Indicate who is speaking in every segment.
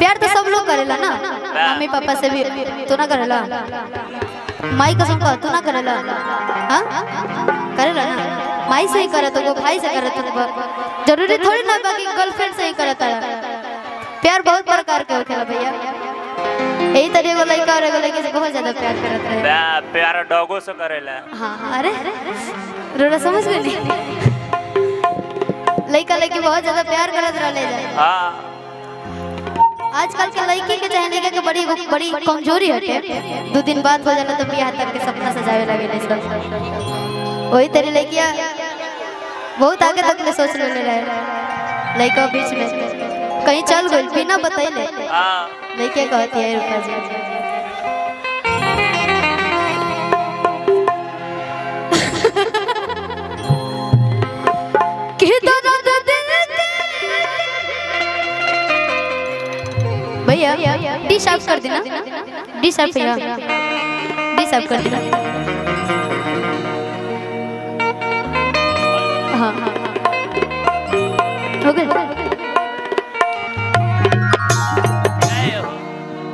Speaker 1: प्यार तो सब लोग करेला ना, मम्मी पापा से भी तू ना करेला, माई कसम का तू ना करेला, हाँ करेला ना, माई से ही करे तो भाई से करे तो जरूरी थोड़ी ना बाकी गर्लफ्रेंड से ही करता है। प्यार बहुत प्रकार के होखेला भैया, यही तरीके को लड़का और एगो लड़की से बहुत ज्यादा प्यार करता है।
Speaker 2: प्यार डॉगो से करेला।
Speaker 1: हाँ अरे रोड़ा समझ गई, लड़का लड़की बहुत ज्यादा प्यार करत रहले जाए।
Speaker 2: हाँ
Speaker 1: आजकल के लड़की के चाहे लड़के के बड़ी बड़ी कमजोरी है, 2 दिन बाद हो जाला तो बियाह तक के सपना सजावे लगे नहीं सब। वही तेरी लड़कियां बहुत आगे तक ले सोच ले रहे, लड़का बीच में कहीं चल गई बिना बताइले। लड़के कहती है रुपा जी भैया डी साफ कर देना, डी साफ भैया डी साफ कर देना। हाँ हो गए।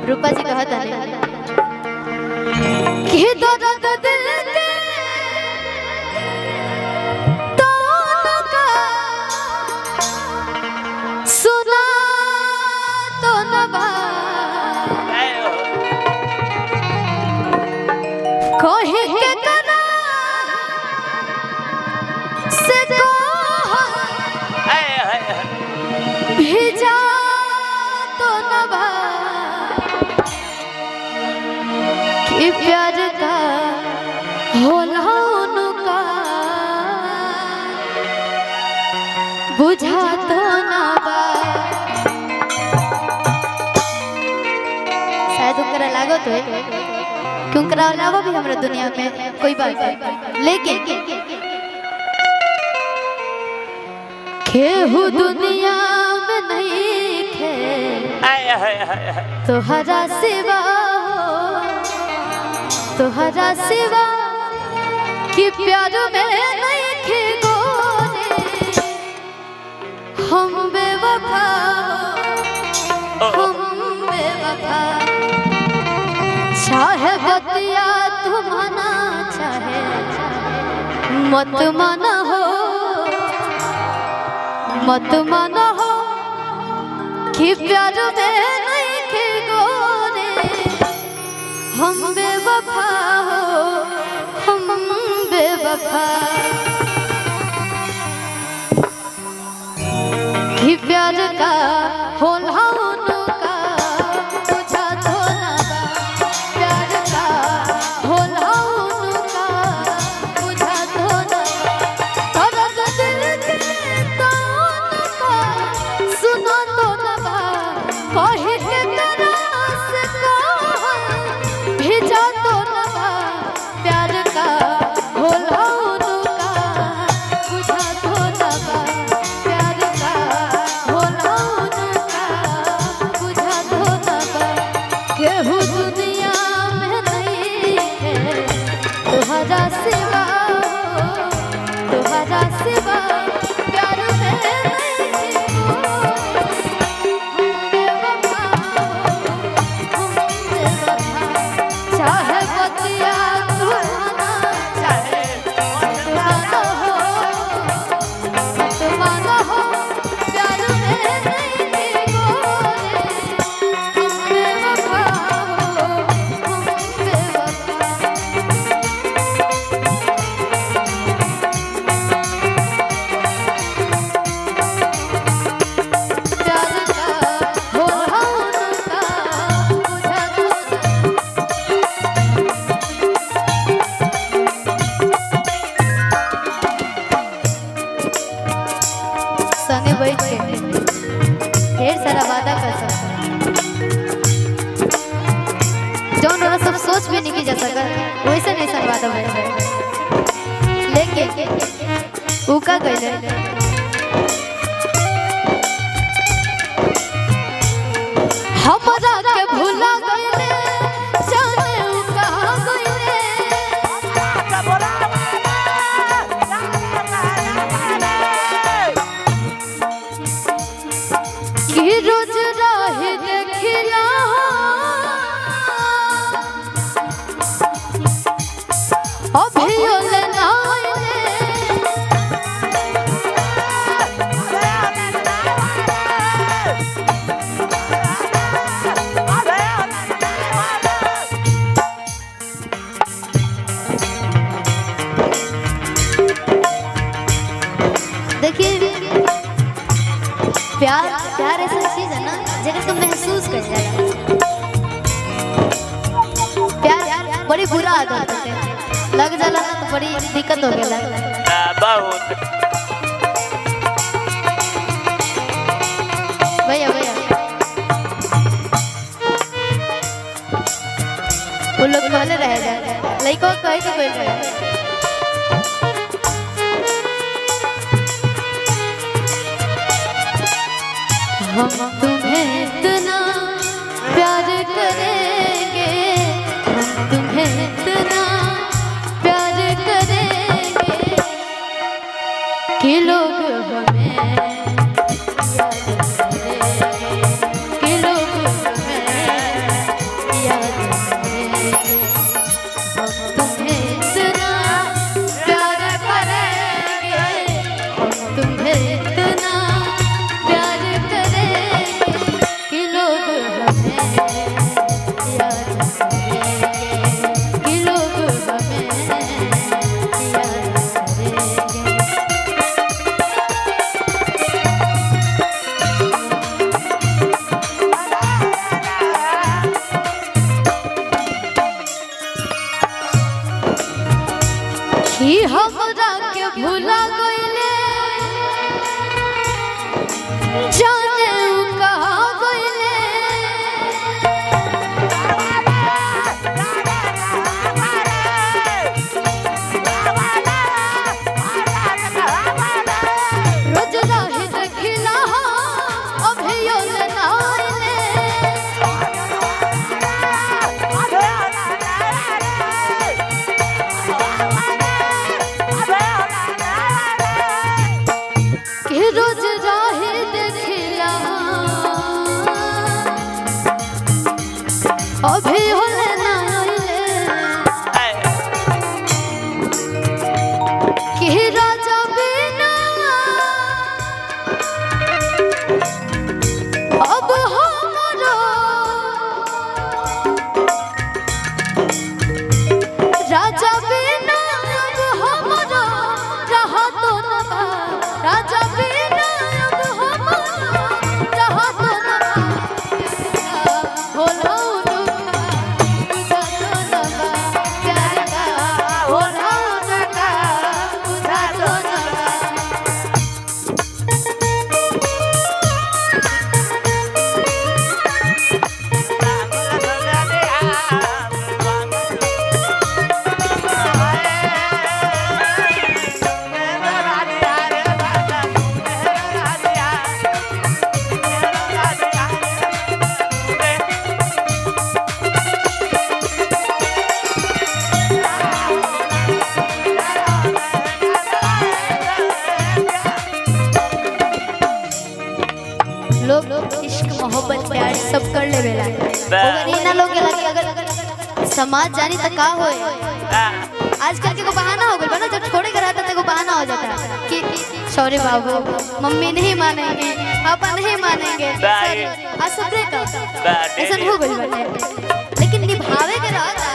Speaker 1: रूपा जी कहा था कि दर्द दिल के तोड़ का सुना तो नवा कोई के कना से को भेजा तो नवा कि प्यार का होला उनका बुझा तो नवा। शायद उनकरा लागो तो क्यों करा अलावा भी हमारे दुनिया में कोई बात है, लेकिन केहू दुनिया में नहीं खे तोहरा सिवा हो, तोहरा सिवा कि प्यार में नहीं खे गोरे हम बेवफा, हम बेवफा। चाहे बतिया तुम ना चाहे मत माना हो, मत माना हो कि प्यार में नहीं खे गोरे हम बेवफा हो, हम बेवफा। कि प्यार का होला उनका बुझा तो ना, प्यार का होला उनका बुझा तो ना। दर्द दिल के तोड़ का सुना तो ना, कहीं के तरह से कहा भेजा तो ना। प्यार का होला उनका बुझा तो ना, प्यार का होला उनका बुझा तो ना। केहू दुनिया में नहीं है तोहरा सिवा, तोहरा सिवा प्यार में नहीं हो। बेवफा हम बेवफा, चाहे बतिया तू ना चाहे मत माना हो, मत माना हो प्यार में नहीं गोरे हम बेवफा हो, हम बेवफा। प्यार का होला उनका बुझा तो संगे बैठ के ढेर सारा वादा कर सकते, जौन वाला सब सोच भी नहीं की जा सका वैसे नहीं सब वादा बन रहे। लेकिन ऊ का कहले हमरा के भूला गइले, जाने ऊ कहां गइले। कि रोज राह देख देखिला अभियो लेना देखिए प्यार प्यार ऐसा चीज है ना जगह तुम महसूस कर जाए। प्यार बड़ी बुरा आदत है, लग जाला ना तो बड़ी दिक्कत हो गया
Speaker 2: बहुत।
Speaker 1: भैया भैया वो लोग पहले रह जाए लड़को कहे के बोल रहे हम तुम्हें इतना प्यार करेंगे, हम तुम्हें इतना प्यार करेंगे कि लोग हमें याद करेंगे, कि लोग हमें याद करेंगे। हम तुम्हें इतना प्यार करेंगे, हम तुम्हें इतना प्यार कि हमरा के भुला गइले जाने उ कहाँ गइले रोज राही देखिला अभियो लेना रोज राही देखिला अभी होले ना कि राजा बिना अब हमारा राजा बिना अब हमारा रहा तो न राजा बिना अब हमारा रहा तो न होला बुझा तो न प्यार का होला उनका बुझा तो न लोग इश्क मोहब्बत प्यार सब कर ले बेला अगर इना लोग के लगे अगर समाज जानी त का होए। आजकल के को बहाना हो गया ना, जब छोड़े घर आता तो बहाना हो जाता है कि सॉरी बाबू मम्मी नहीं मानेंगे पापा नहीं मानेंगे ऐसा हो गई बने। लेकिन निभावे के रहता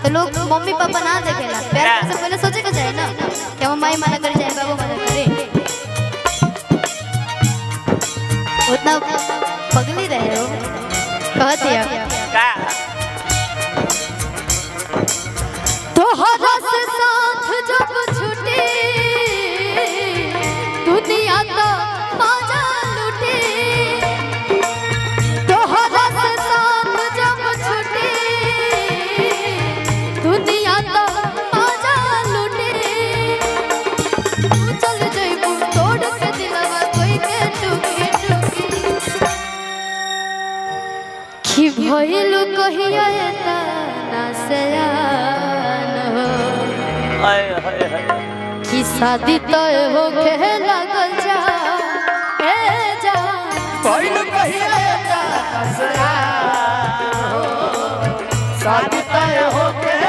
Speaker 1: तो लोग मम्मी पापा ना देखेला प्यार से पहले सोचे के जाए ना क्या वो माई माना कर जाए बाबू माना करे उतना पगली रहे हो कहती है तोहरा से साथ जब छूटी दुनिया तो बाजा लूटी तोहरा से साथ जब छूटी दुनिया तो बाजा लूटी तू चल जाइबू तोड़ के दिलवा कोई के टूकी टूकी कि भइलू कहिया एता ना सयान हो कि शादी तय हो के लगल जा ए जा भइलू कहिया एता ना सयान
Speaker 2: तय होके